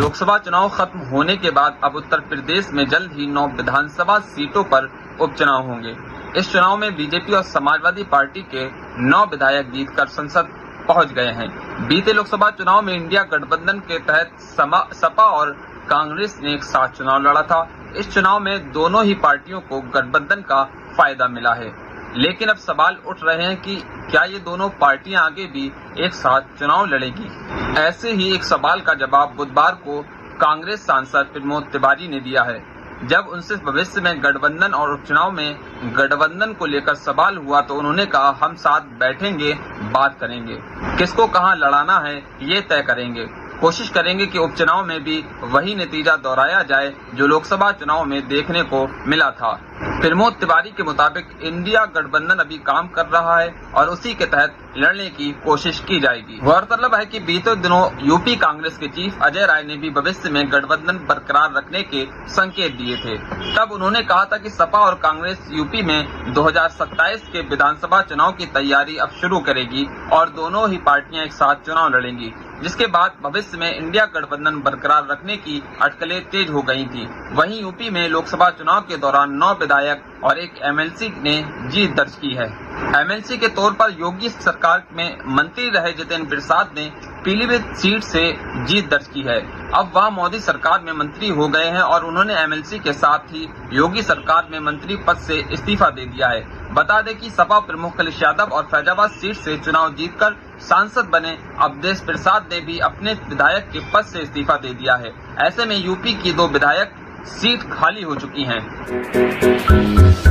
लोकसभा चुनाव खत्म होने के बाद अब उत्तर प्रदेश में जल्द ही 9 विधानसभा सीटों पर उपचुनाव होंगे। इस चुनाव में बीजेपी और समाजवादी पार्टी के 9 विधायक जीतकर संसद पहुंच गए हैं। बीते लोकसभा चुनाव में इंडिया गठबंधन के तहत सपा और कांग्रेस ने एक साथ चुनाव लड़ा था। इस चुनाव में दोनों ही पार्टियों को गठबंधन का फायदा मिला है, लेकिन अब सवाल उठ रहे हैं कि क्या ये दोनों पार्टियां आगे भी एक साथ चुनाव लड़ेगी। ऐसे ही एक सवाल का जवाब बुधवार को कांग्रेस सांसद प्रमोद तिवारी ने दिया है। जब उनसे भविष्य में गठबंधन और उपचुनाव में गठबंधन को लेकर सवाल हुआ तो उन्होंने कहा, हम साथ बैठेंगे, बात करेंगे, किसको कहां लड़ाना है ये तय करेंगे, कोशिश करेंगे कि उपचुनाव में भी वही नतीजा दोहराया जाए जो लोकसभा चुनाव में देखने को मिला था। प्रमोद तिवारी के मुताबिक इंडिया गठबंधन अभी काम कर रहा है और उसी के तहत लड़ने की कोशिश की जाएगी। गौरतलब है कि बीते दिनों यूपी कांग्रेस के चीफ अजय राय ने भी भविष्य में गठबंधन बरकरार रखने के संकेत दिए थे। तब उन्होंने कहा था कि सपा और कांग्रेस यूपी में 2027 के विधानसभा चुनाव की तैयारी अब शुरू करेगी और दोनों ही पार्टियां एक साथ चुनाव लड़ेंगी, जिसके बाद भविष्य में इंडिया गठबंधन बरकरार रखने की अटकलें तेज हो गई थी। वहीं यूपी में लोकसभा चुनाव के दौरान 9 विधायक और एक एमएलसी ने जीत दर्ज की है। एमएलसी के तौर पर योगी सरकार में मंत्री रहे जितेंद्र प्रसाद ने पीलीभीत सीट से जीत दर्ज की है। अब वह मोदी सरकार में मंत्री हो गए हैं और उन्होंने एमएलसी के साथ ही योगी सरकार में मंत्री पद से इस्तीफा दे दिया है। बता दें कि सपा प्रमुख अखिलेश यादव और फैजाबाद सीट से चुनाव जीतकर सांसद बने अवधेश प्रसाद ने भी अपने विधायक के पद से इस्तीफा दे दिया है। ऐसे में यूपी की 2 विधायक सीट खाली हो चुकी हैं।